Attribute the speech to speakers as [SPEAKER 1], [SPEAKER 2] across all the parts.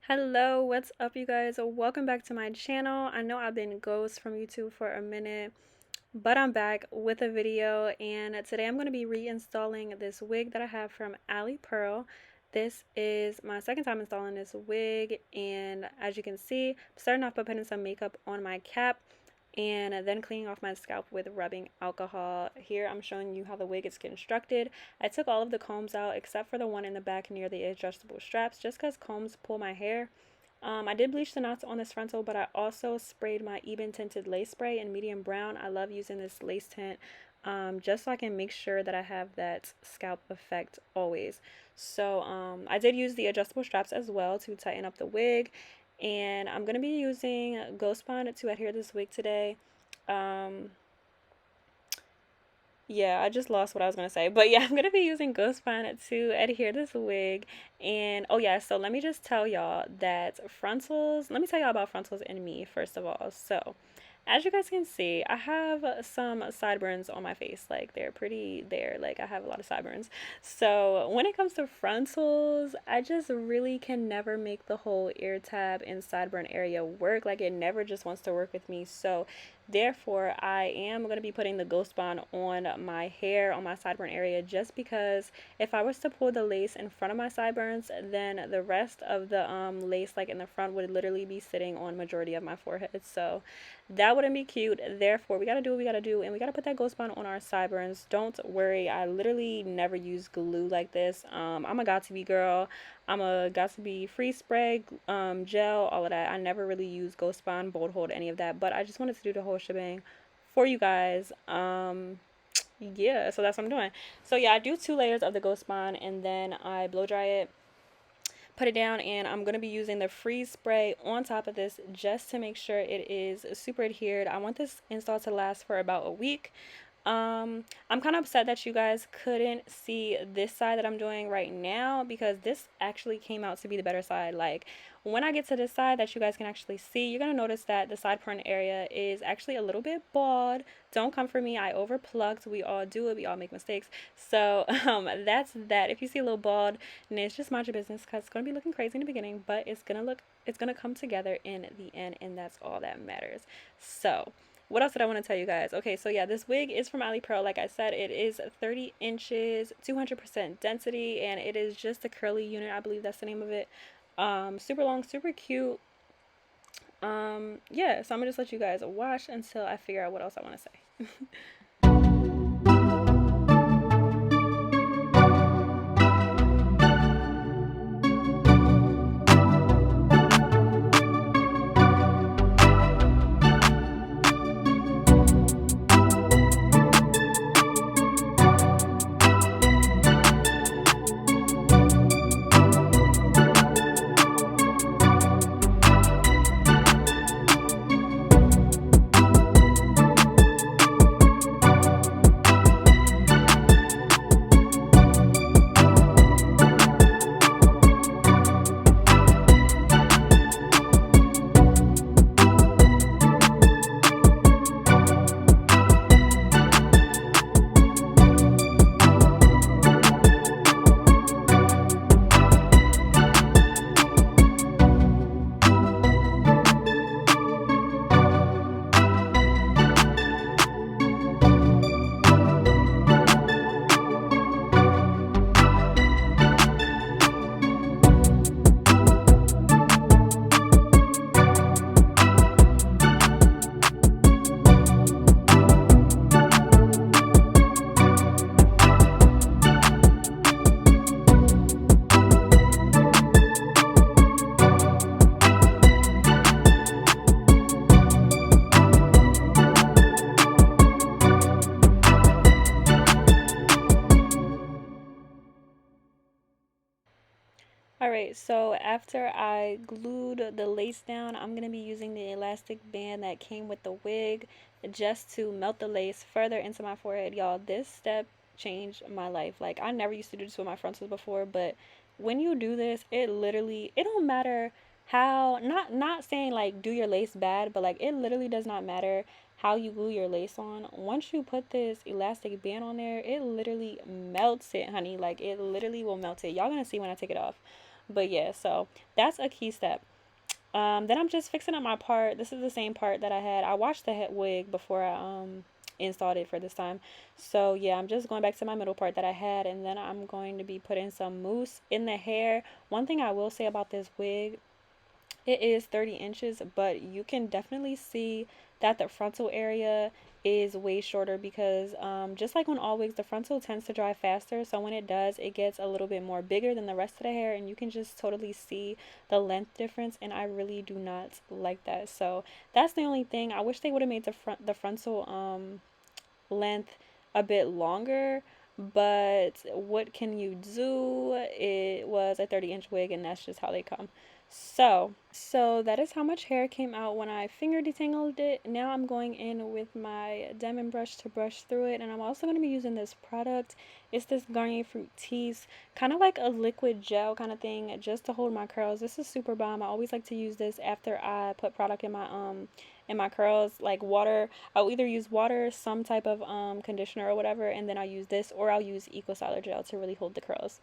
[SPEAKER 1] Hello, what's up, you guys? Welcome back to my channel. I know I've been ghost from YouTube for a minute, but I'm back with a video, and today I'm going to be reinstalling this wig that I have from Ali Pearl. This is my second time installing this wig, and as you can see, I'm starting off by putting some makeup on my cap and then cleaning off my scalp with rubbing alcohol. Here I'm showing you how the wig is constructed. I took all of the combs out except for the one in the back near the adjustable straps, just because combs pull my hair. I did bleach the knots on this frontal, but I also sprayed my even tinted lace spray in medium brown. I love using this lace tint just so I can make sure that I have that scalp effect always. So I did use the adjustable straps as well to tighten up the wig, and I'm going to be using Ghost Bond to adhere this wig today. Um, yeah, I just lost what I was going to say. But yeah, I'm going to be using Ghost Bond to adhere this wig. And oh yeah, so let me just tell y'all that frontals, let me tell y'all about frontals and me first of all. So as you guys can see, I have some sideburns on my face. Like, they're pretty there. Like, I have a lot of sideburns. So when it comes to frontals, I just really can never make the whole ear tab and sideburn area work. Like, it never just wants to work with me. So therefore, I am going to be putting the Ghost Bond on my hair, on my sideburn area, just because if I was to pull the lace in front of my sideburns, then the rest of the lace, like in the front, would literally be sitting on majority of my forehead. So that wouldn't be cute. Therefore, we gotta do what we gotta do, and we gotta put that Ghost Bond on our sideburns. Don't worry, I literally never use glue like this. I'm a got to be girl. I'm a got to be free spray, gel, all of that. I never really use Ghost Bond, Bold Hold, any of that, but I just wanted to do the whole shebang for you guys. Yeah, so that's what I'm doing. So yeah, I do 2 layers of the Ghost Bond, and then I blow dry it, put it down, and I'm going to be using the freeze spray on top of this just to make sure it is super adhered. I want this install to last for about a week. I'm kind of upset that you guys couldn't see this side that I'm doing right now, because this actually came out to be the better side. Like, when I get to this side that you guys can actually see, you're gonna notice that the side front area is actually a little bit bald. Don't come for me, I over plucked. We all do it, we all make mistakes. So that's that. If you see a little bald, and it's just mind your business, because it's gonna be looking crazy in the beginning, but it's gonna come together in the end, and that's all that matters. So what else did I want to tell you guys? Okay, so yeah, this wig is from Ali Pearl. Like I said, it is 30 inches, 200% density, and it is just a curly unit. I believe that's the name of it. Super long, super cute. Yeah, so I'm gonna just let you guys watch until I figure out what else I want to say. Alright, so after I glued the lace down, I'm going to be using the elastic band that came with the wig just to melt the lace further into my forehead. Y'all, this step changed my life. Like, I never used to do this with my frontals before, but when you do this, it literally, it don't matter how, not saying like do your lace bad, but like it literally does not matter how you glue your lace on. Once you put this elastic band on there, it literally melts it, honey. Like, it literally will melt it. Y'all gonna see when I take it off. But yeah, so that's a key step. Then I'm just fixing up my part. This is the same part that I had. I washed the head wig before I installed it for this time. So yeah, I'm just going back to my middle part that I had, and then I'm going to be putting some mousse in the hair. One thing I will say about this wig, it is 30 inches, but you can definitely see that the frontal area is way shorter because just like on all wigs, the frontal tends to dry faster. So when it does, it gets a little bit more bigger than the rest of the hair, and you can just totally see the length difference. And I really do not like that. So that's the only thing. I wish they would have made the frontal length a bit longer, but what can you do? It was a 30-inch wig, and that's just how they come. So that is how much hair came out when I finger detangled it. Now I'm going in with my diamond brush to brush through it, and I'm also going to be using this product. It's this Garnier Fructis, kind of like a liquid gel kind of thing, just to hold my curls. This is super bomb. I always like to use this after I put product in my curls, like water. I'll either use water, some type of conditioner or whatever, and then I'll use this, or I'll use Eco Styler gel to really hold the curls.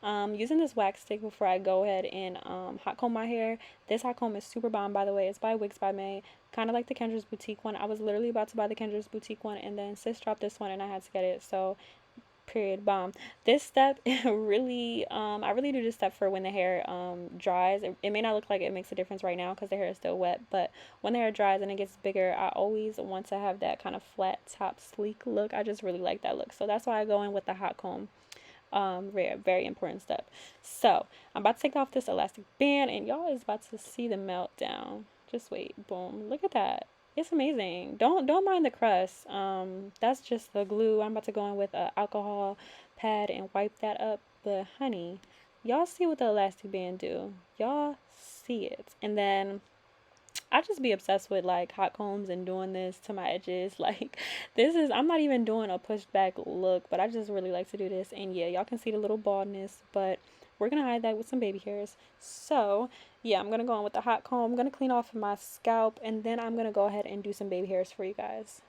[SPEAKER 1] Using this wax stick before I go ahead and hot comb my hair. This hot comb is super bomb, by the way. It's by Wigs by May, kind of like the Kendra's Boutique one. I was literally about to buy the Kendra's Boutique one, and then sis dropped this one, and I had to get it. So period, bomb. This step really, I really do this step for when the hair dries. It may not look like it makes a difference right now because the hair is still wet, but when the hair dries and it gets bigger, I always want to have that kind of flat top sleek look. I just really like that look, so that's why I go in with the hot comb. Very, very important step. So I'm about to take off this elastic band, and y'all is about to see the meltdown. Just wait. Boom. Look at that. It's amazing. Don't mind the crust. That's just the glue. I'm about to go in with a alcohol pad and wipe that up. But honey, y'all see what the elastic band do. Y'all see it. And then I just be obsessed with like hot combs and doing this to my edges. Like this is, I'm not even doing a pushed back look, but I just really like to do this. And yeah, y'all can see the little baldness, but we're gonna hide that with some baby hairs. So yeah, I'm gonna go on with the hot comb. I'm gonna clean off my scalp, and then I'm gonna go ahead and do some baby hairs for you guys.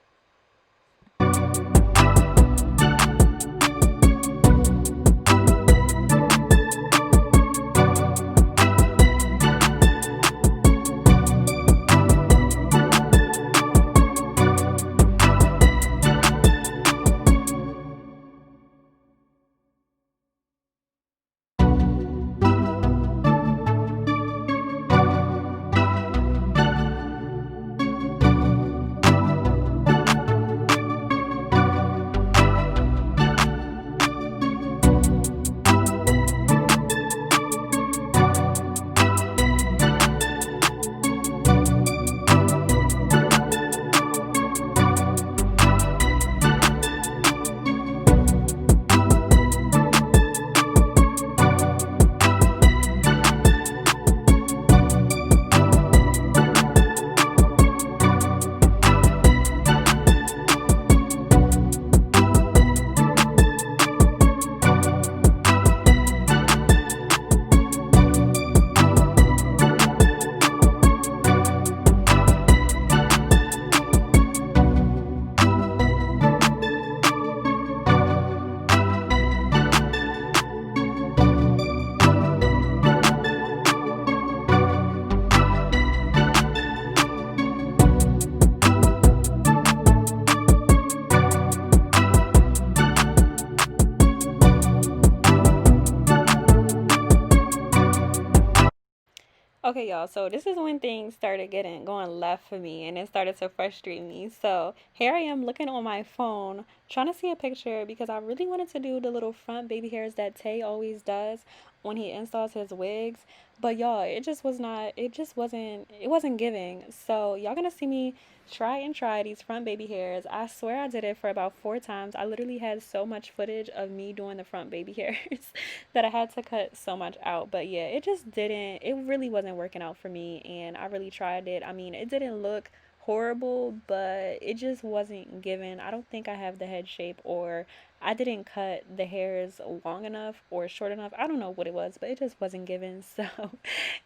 [SPEAKER 1] Okay, y'all, so this is when things started getting going left for me, and it started to frustrate me. So here I am looking on my phone trying to see a picture because I really wanted to do the little front baby hairs that Tay always does when he installs his wigs. But y'all, it just was not, it wasn't giving. So y'all gonna see me try and try these front baby hairs. I swear I did it for about 4 times. I literally had so much footage of me doing the front baby hairs that I had to cut so much out. But yeah, it just didn't, it really wasn't working out for me, and I really tried it. I mean, it didn't look horrible, but it just wasn't given. I don't think I have the head shape, or I didn't cut the hairs long enough or short enough. I don't know what it was, but it just wasn't given. So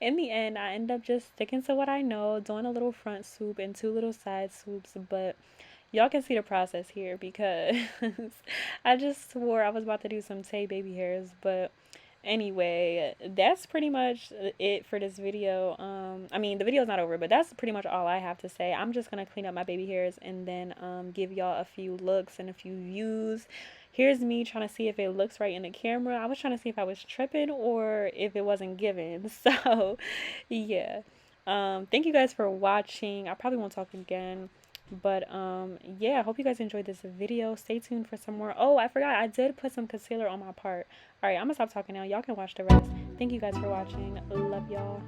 [SPEAKER 1] in the end, I end up just sticking to what I know, doing a little front swoop and 2 little side swoops. But y'all can see the process here because I just swore I was about to do some Tay baby hairs, but Anyway, that's pretty much it for this video. I mean, the video's not over, but that's pretty much all I have to say. I'm just gonna clean up my baby hairs and then give y'all a few looks and a few views. Here's me trying to see if it looks right in the camera. I was trying to see if I was tripping or if it wasn't given. So, yeah. Thank you guys for watching. I probably won't talk again. But yeah, I hope you guys enjoyed this video. Stay tuned for some more. Oh, I forgot, I did put some concealer on my part. All right, I'm gonna stop talking now. Y'all can watch the rest. Thank you guys for watching. Love y'all.